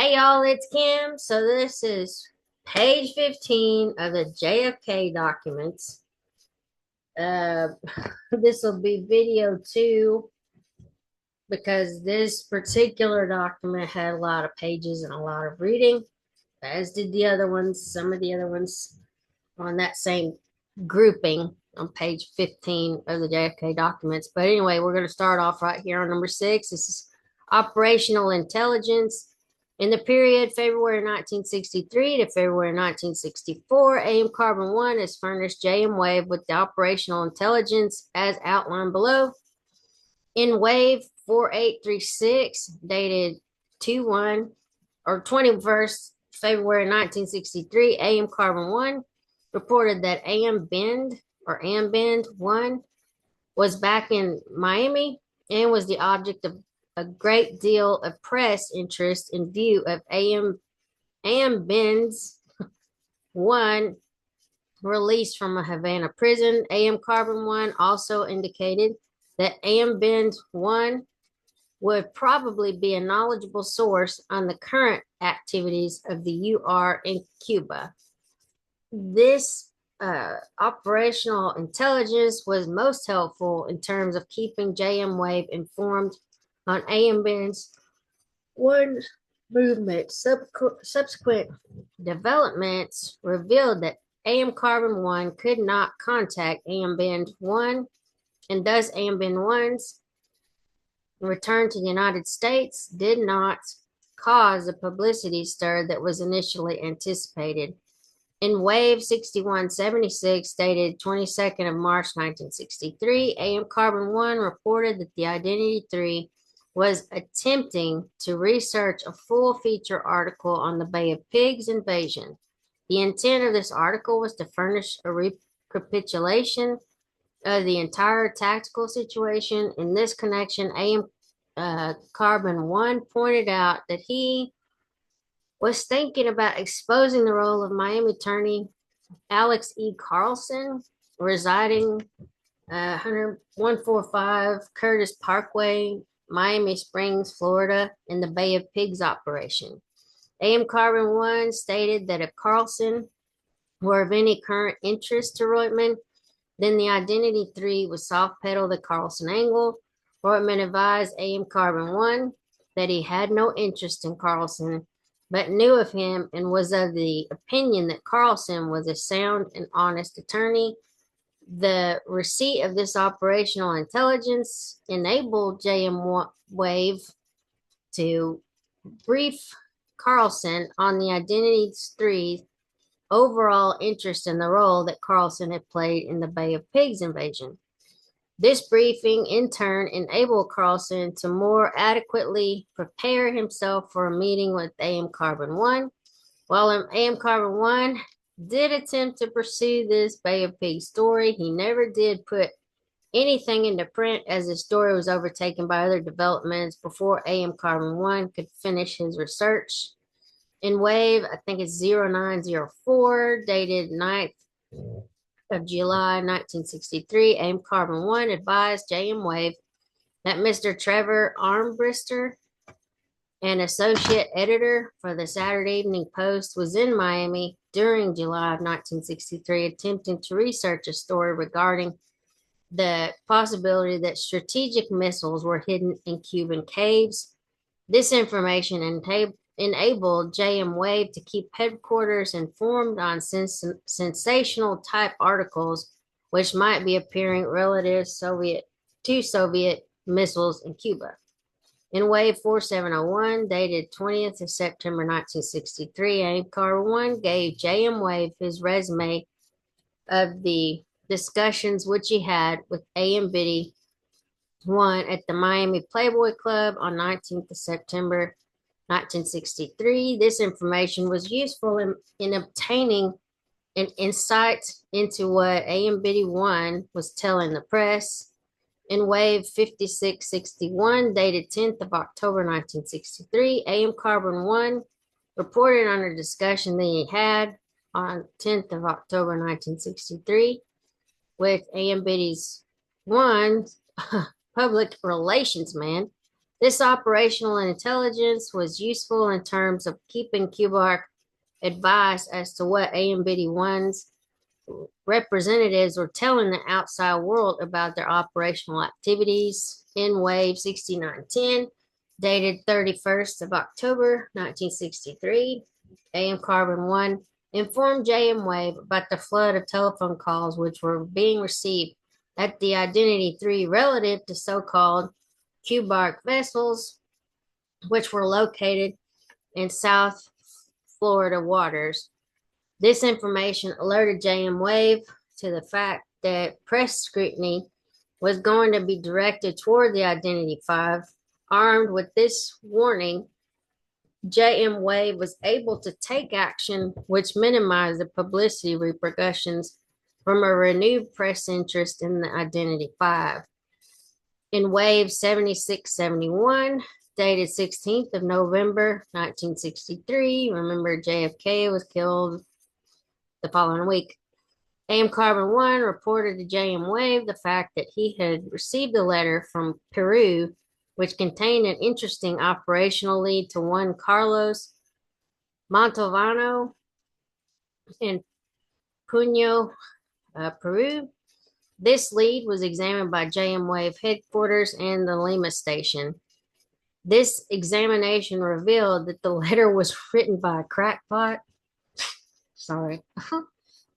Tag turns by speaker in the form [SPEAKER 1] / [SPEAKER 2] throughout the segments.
[SPEAKER 1] Hey y'all, it's Kim. So this is page 15 of the JFK documents. Uh, this will be video 2 because this particular document had a lot of pages and a lot of reading, as did the other ones, some of the other ones on that same grouping on page 15 of the JFK documents. But anyway, we're going to start off right here on number 6. This is operational intelligence. In the period February 1963 to February 1964, AM Carbon 1 has furnished JM Wave with the operational intelligence as outlined below. In Wave 4836, dated 2-1 or 21st February 1963, AM Carbon 1 reported that AM Bend or AM Bend 1 was back in Miami and was the object of a great deal of press interest in view of AM Bend's 1 released from a Havana prison. AM Carbon 1 also indicated that AM Bend 1 would probably be a knowledgeable source on the current activities of the UR in Cuba. This operational intelligence was most helpful in terms of keeping JM Wave informed on AM Bend's 1 movement. Subsequent developments revealed that AM Carbon 1 could not contact AM Bend 1, and thus AM Bend 1's return to the United States did not cause the publicity stir that was initially anticipated. In Wave 6176, dated 22nd of March 1963, AM Carbon 1 reported that the Identity 3 was attempting to research a full feature article on the Bay of Pigs invasion. The intent of this article was to furnish a recapitulation of the entire tactical situation. In this connection, AM Carbon 1 pointed out that he was thinking about exposing the role of Miami attorney Alex E. Carlson, residing 145 Curtis Parkway, Miami Springs, Florida, in the Bay of Pigs operation. AM Carbon 1 stated that if Carlson were of any current interest to Reutemann, then the Identity 3 would soft pedal the Carlson angle. Reutemann advised AM Carbon 1 that he had no interest in Carlson, but knew of him and was of the opinion that Carlson was a sound and honest attorney. The receipt of this operational intelligence enabled JM Wave to brief Carlson on the Identity 3 overall interest in the role that Carlson had played in the Bay of Pigs invasion. This briefing, in turn, enabled Carlson to more adequately prepare himself for a meeting with AM Carbon 1. While AM Carbon 1 did attempt to pursue this Bay of Pigs story, he never did put anything into print as the story was overtaken by other developments before AM Carbon 1 could finish his research. In Wave, I think it's 0904, dated 9th of July 1963, AM Carbon 1 advised JM Wave that Mr. Trevor Armbrister, an associate editor for the Saturday Evening Post, was in Miami during July of 1963 attempting to research a story regarding the possibility that strategic missiles were hidden in Cuban caves. This information enabled JM Wave to keep headquarters informed on sensational type articles which might be appearing relative to Soviet missiles in Cuba. In Wave 4701, dated 20th of September 1963, AM Carbon 1 gave JM Wave his resume of the discussions which he had with AM Biddy 1 at the Miami Playboy Club on 19th of September 1963. This information was useful in obtaining an insight into what AM Biddy 1 was telling the press. In Wave 5661, dated 10th of October 1963, AM Carbon 1 reported on a discussion that he had on 10th of October 1963 with AM Biddy's 1 public relations man, This operational intelligence was useful in terms of keeping Cubark advised as to what AMBD1's representatives were telling the outside world about their operational activities. In Wave 6910, dated 31st of October 1963, AM Carbon 1 informed JM Wave about the flood of telephone calls which were being received at the Identity 3 relative to so-called Cubark vessels, which were located in South Florida waters. This information alerted JM Wave to the fact that press scrutiny was going to be directed toward the Identity 5. Armed with this warning, JM Wave was able to take action which minimized the publicity repercussions from a renewed press interest in the Identity 5. In Wave 7671, dated 16th of November 1963, remember JFK was killed the following week. AM Carbon 1 reported to JM Wave the fact that he had received a letter from Peru which contained an interesting operational lead to one Carlos Montalbano in Puno, Peru. This lead was examined by JM Wave headquarters and the Lima station. This examination revealed that the letter was written by a crackpot. Sorry.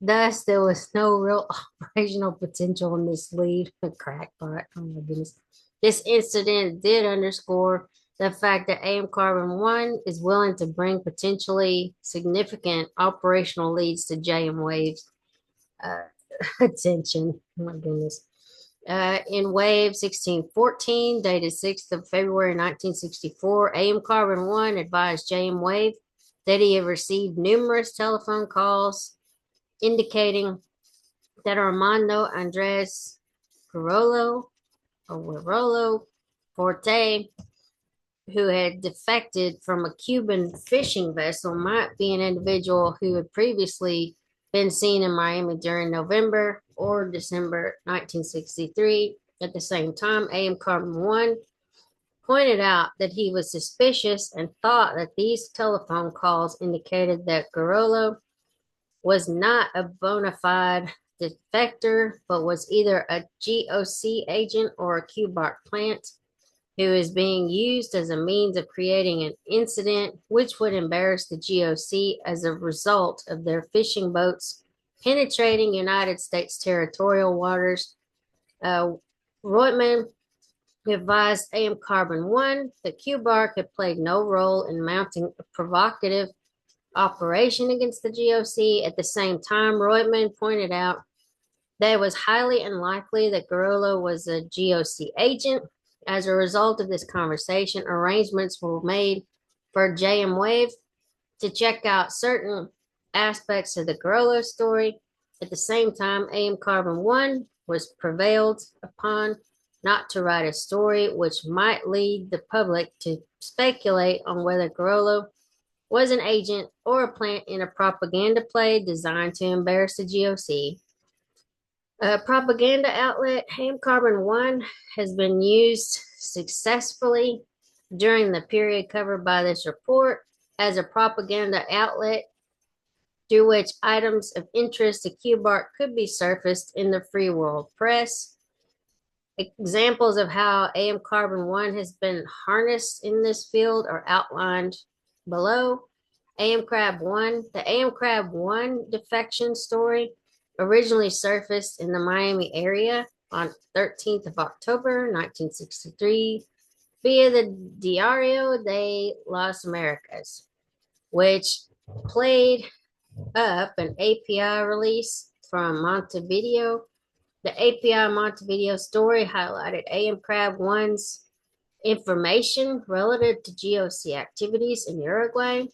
[SPEAKER 1] Thus, there was no real operational potential in this lead. A crackpot. Oh my goodness. This incident did underscore the fact that AM Carbon 1 is willing to bring potentially significant operational leads to JM Wave's attention. Oh my goodness. In Wave 1614, dated 6th of February 1964, AM Carbon 1 advised JM Wave that he had received numerous telephone calls indicating that Armando Andres Guerrero Forte, who had defected from a Cuban fishing vessel, might be an individual who had previously been seen in Miami during November or December 1963. At the same time, AM Carbon 1 pointed out that he was suspicious and thought that these telephone calls indicated that Guerrero was not a bona fide defector, but was either a GOC agent or a Cubark plant who is being used as a means of creating an incident which would embarrass the GOC as a result of their fishing boats penetrating United States territorial waters. Reutemann advised AM Carbon 1 that Cubark had played no role in mounting a provocative operation against the GOC. At the same time, Reutemann pointed out that it was highly unlikely that Guerrero was a GOC agent. As a result of this conversation, arrangements were made for JM Wave to check out certain aspects of the Guerrero story. At the same time, AM Carbon 1 was prevailed upon not to write a story which might lead the public to speculate on whether Guerrero was an agent or a plant in a propaganda play designed to embarrass the GOC. A propaganda outlet, AM Carbon 1, has been used successfully during the period covered by this report as a propaganda outlet through which items of interest to Cubark could be surfaced in the free world press. Examples of how AM Carbon 1 has been harnessed in this field are outlined below. AM Crab 1, the AM Crab 1 defection story originally surfaced in the Miami area on 13th of October 1963 via the Diario de las Americas, which played up an API release from Montevideo. The API Montevideo story highlighted AM Crab 1's information relative to GOC activities in Uruguay.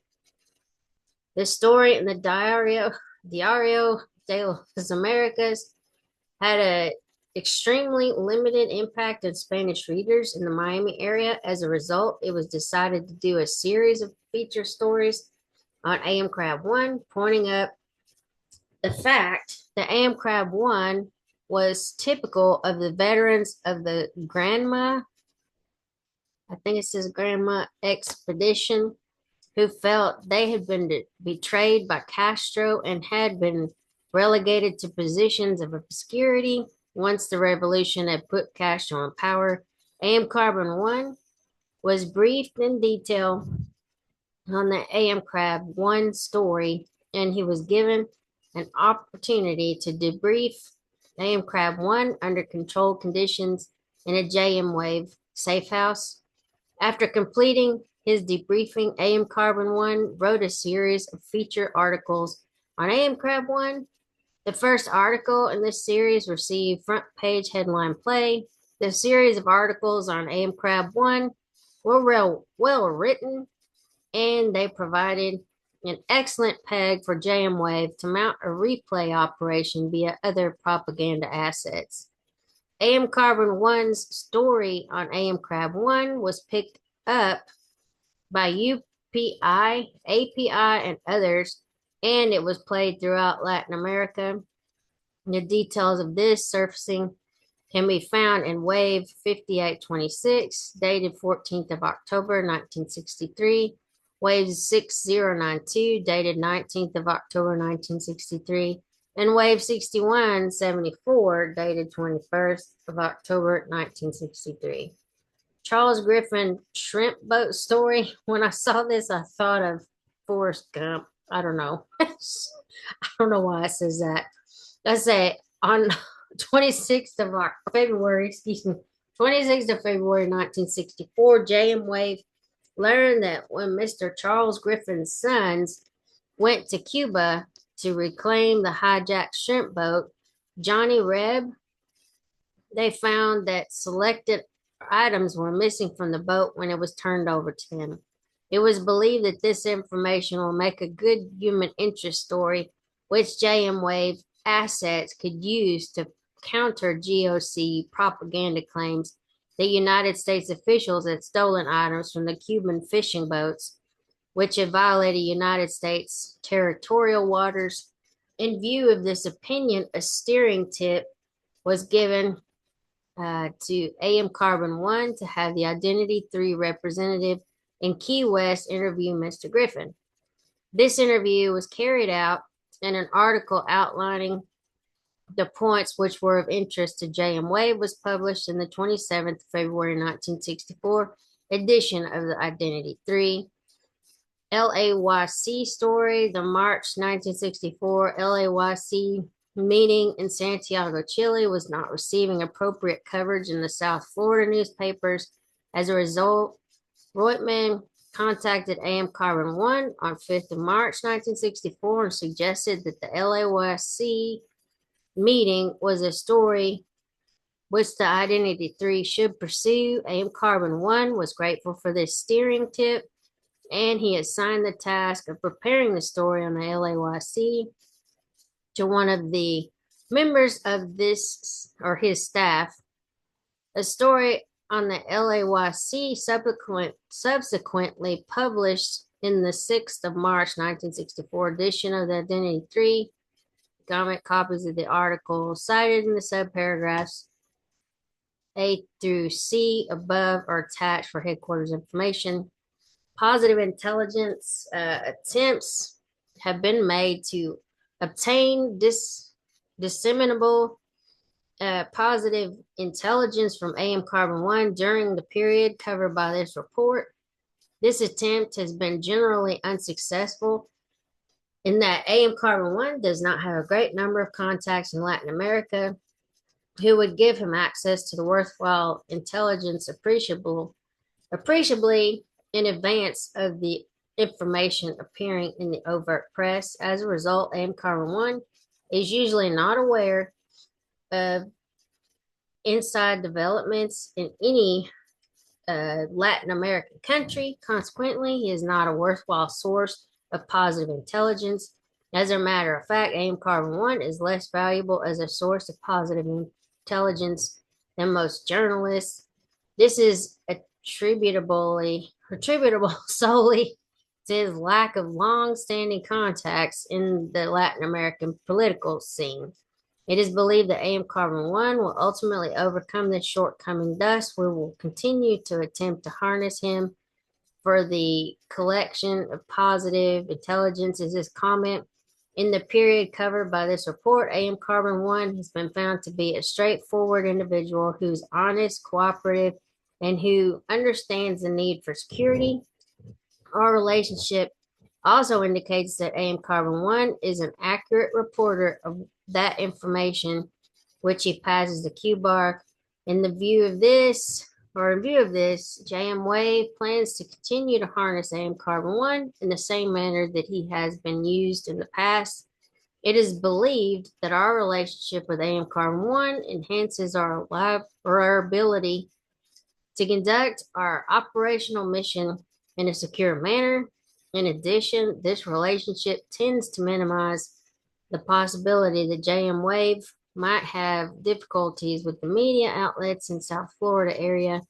[SPEAKER 1] The story in the Diario de las Americas had an extremely limited impact on Spanish readers in the Miami area. As a result, it was decided to do a series of feature stories on AM Crab 1, pointing up the fact that AM Crab 1 was typical of the veterans of the Granma I think it says Grandma Expedition, who felt they had been betrayed by Castro and had been relegated to positions of obscurity once the revolution had put Castro in power. AM Carbon 1 was briefed in detail on the AM Crab 1 story, and he was given an opportunity to debrief AM Crab 1 under controlled conditions in a JM Wave safe house. After completing his debriefing, AM Carbon 1 wrote a series of feature articles on AM Crab 1. The first article in this series received front page headline play. The series of articles on AM Crab 1 were well written, and they provided an excellent peg for JM Wave to mount a replay operation via other propaganda assets. AM Carbon 1's story on AM Crab 1 was picked up by UPI, API, and others, and it was played throughout Latin America. The details of this surfacing can be found in Wave 5826, dated 14th of October, 1963, Wave 6092, dated 19th of October, 1963, and Wave 6174, dated 21st of October, 1963. Charles Griffin shrimp boat story. When I saw this, I thought of Forrest Gump. I don't know. I don't know why it says that. I say on 26th of February, 26th of February, 1964, JM Wave learned that when Mr. Charles Griffin's sons went to Cuba to reclaim the hijacked shrimp boat, Johnny Reb, they found that selected items were missing from the boat when it was turned over to him. It was believed that this information will make a good human interest story, which JM Wave assets could use to counter GOC propaganda claims that United States officials had stolen items from the Cuban fishing boats, which had violated United States territorial waters. In view of this opinion, a steering tip was given to AM Carbon 1 to have the Identity 3 representative in Key West interview Mr. Griffin. This interview was carried out, and an article outlining the points which were of interest to JM Wave was published in the 27th February 1964 edition of the Identity 3. LAYC story, the March 1964 LAYC meeting in Santiago, Chile was not receiving appropriate coverage in the South Florida newspapers. As a result, Reutemann contacted AM Carbon 1 on 5th of March 1964 and suggested that the LAYC meeting was a story which the Identity 3 should pursue. AM Carbon 1 was grateful for this steering tip, and he assigned the task of preparing the story on the LAYC to one of the members of this or his staff. A story on the LAYC subsequently published in the 6th of March 1964 edition of the Identity 3. Comic copies of the article cited in the subparagraphs A through C above are attached for headquarters information. Positive intelligence attempts have been made to obtain disseminable positive intelligence from AM Carbon 1 during the period covered by this report. This attempt has been generally unsuccessful in that AM Carbon 1 does not have a great number of contacts in Latin America who would give him access to the worthwhile intelligence appreciably in advance of the information appearing in the overt press. As a result, AM Carbon 1 is usually not aware of inside developments in any Latin American country. Consequently, he is not a worthwhile source of positive intelligence. As a matter of fact, AM Carbon 1 is less valuable as a source of positive intelligence than most journalists. This is attributable solely to his lack of long-standing contacts in the Latin American political scene. It is believed that AM Carbon 1 will ultimately overcome this shortcoming. Thus, we will continue to attempt to harness him for the collection of positive intelligence. Is this comment? In the period covered by this report, AM Carbon 1 has been found to be a straightforward individual who's honest, cooperative, and who understands the need for security. Our relationship also indicates that AM Carbon 1 is an accurate reporter of that information, which he passes to Q-Bar. In view of this, JM Wave plans to continue to harness AM Carbon 1 in the same manner that he has been used in the past. It is believed that our relationship with AM Carbon 1 enhances our ability to conduct our operational mission in a secure manner. In addition, this relationship tends to minimize the possibility that JM Wave might have difficulties with the media outlets in South Florida area.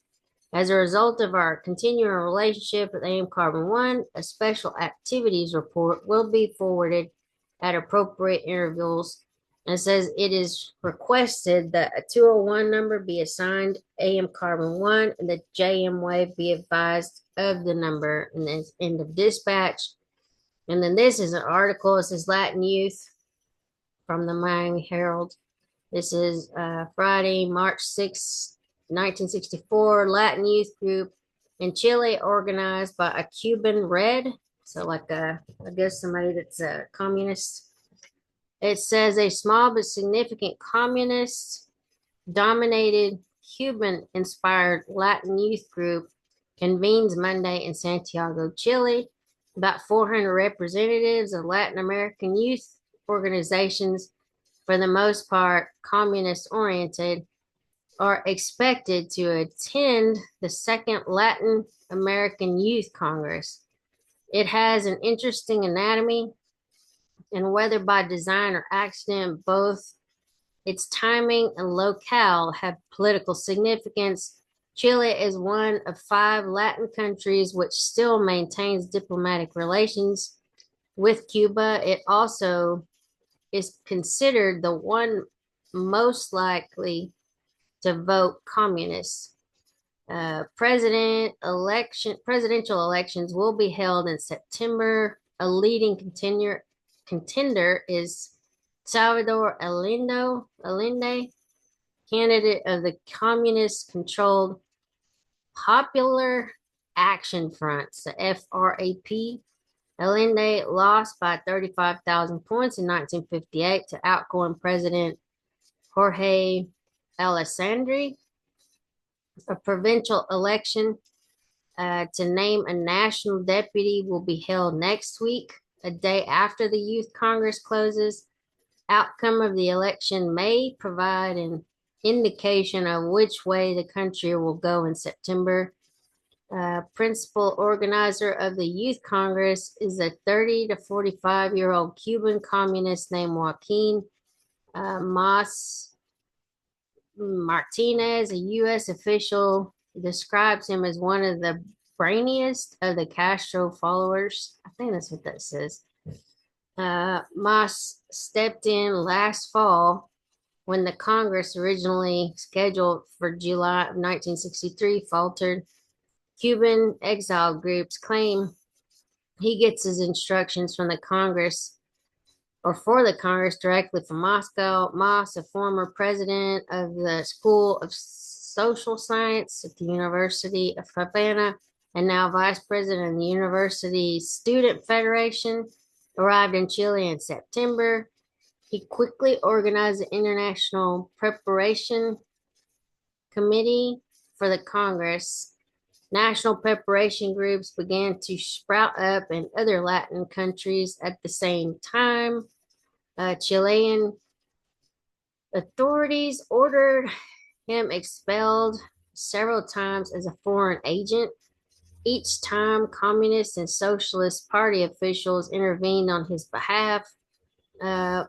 [SPEAKER 1] As a result of our continuing relationship with AM Carbon 1, a special activities report will be forwarded at appropriate intervals. And it says it is requested that a 201 number be assigned AM Carbon 1 and the JM Wave be advised of the number in the end of dispatch. And then this is an article. It says Latin Youth from the Miami Herald. This is Friday, March 6, 1964. Latin youth group in Chile organized by a Cuban Red. So I guess somebody that's a communist. It says a small but significant communist dominated Cuban inspired Latin youth group convenes Monday in Santiago, Chile. About 400 representatives of Latin American youth organizations, for the most part communist oriented, are expected to attend the second Latin American Youth Congress. It has an interesting anatomy, and whether by design or accident, both its timing and locale have political significance. Chile is one of 5 Latin countries which still maintains diplomatic relations with Cuba. It also is considered the one most likely to vote communist. Presidential elections will be held in September. A leading contender is Salvador Allende, candidate of the communist-controlled Popular Action Front, the FRAP. Allende lost by 35,000 points in 1958 to outgoing President Jorge Alessandri. A provincial election to name a national deputy will be held next week, a day after the Youth Congress closes. Outcome of the election may provide an indication of which way the country will go in September. Principal organizer of the Youth Congress is a 30 to 45-year-old Cuban communist named Joaquin Mas Martinez. A U.S. official describes him as one of the brainiest of the Castro followers. I think that's what that says. Mas stepped in last fall when the Congress, originally scheduled for July of 1963, faltered. Cuban exile groups claim he gets his instructions from the Congress or for the Congress directly from Moscow. Mas, a former president of the School of Social Science at the University of Havana and now vice president of the university's Student Federation, arrived in Chile in September. He quickly organized the International Preparation Committee for the Congress. National preparation groups began to sprout up in other Latin countries at the same time. Chilean authorities ordered him expelled several times as a foreign agent. Each time, Communist and Socialist Party officials intervened on his behalf.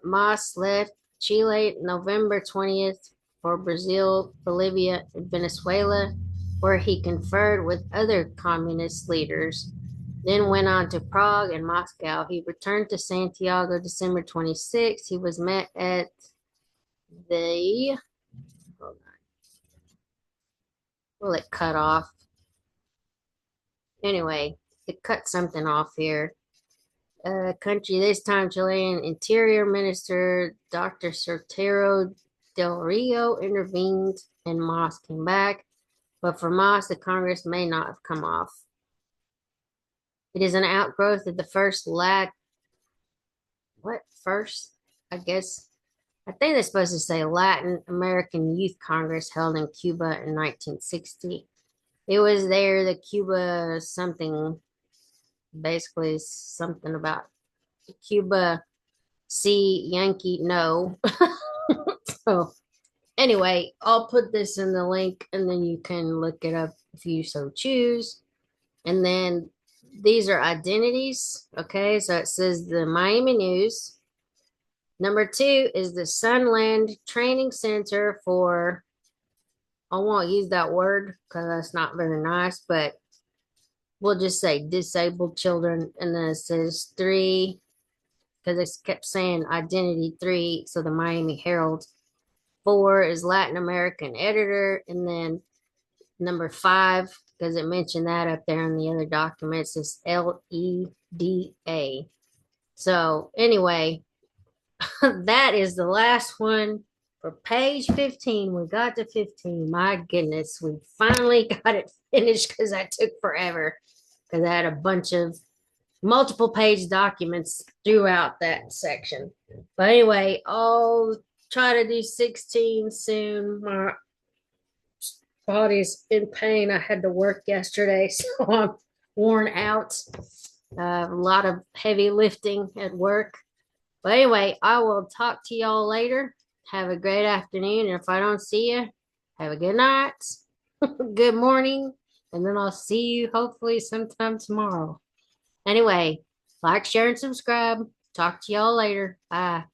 [SPEAKER 1] Mas left Chile November 20th for Brazil, Bolivia, and Venezuela, where he conferred with other communist leaders, then went on to Prague and Moscow. He returned to Santiago December 26th. He was met at the, hold on, will it cut off? Anyway, it cut something off here. Country, this time Chilean Interior Minister Dr. Sortero del Rio intervened and Moss came back. But for Moss, the Congress may not have come off. It is an outgrowth of the first what first? I guess I think they're supposed to say Latin American Youth Congress held in Cuba in 1960. It was there the Cuba something, basically something about Cuba see Yankee no. So anyway, I'll put this in the link and then you can look it up if you so choose. And then these are identities. Okay, so it says the Miami News. Number 2 is the Sunland Training Center for, I won't use that word because that's not very nice, but we'll just say disabled children. And then it says 3, because it kept saying identity 3. So the Miami Herald. 4 is Latin American editor. And then number 5, because it mentioned that up there in the other documents, is LEDA. So anyway, that is the last one for page 15. We got to 15. My goodness, we finally got it finished because that took forever because I had a bunch of multiple page documents throughout that section. But anyway, I'll try to do 16 soon. My body's in pain. I had to work yesterday, so I'm worn out. A lot of heavy lifting at work. But anyway, I will talk to y'all later. Have a great afternoon. And if I don't see you, have a good night, good morning, and then I'll see you hopefully sometime tomorrow. Anyway, like, share, and subscribe. Talk to y'all later. Bye.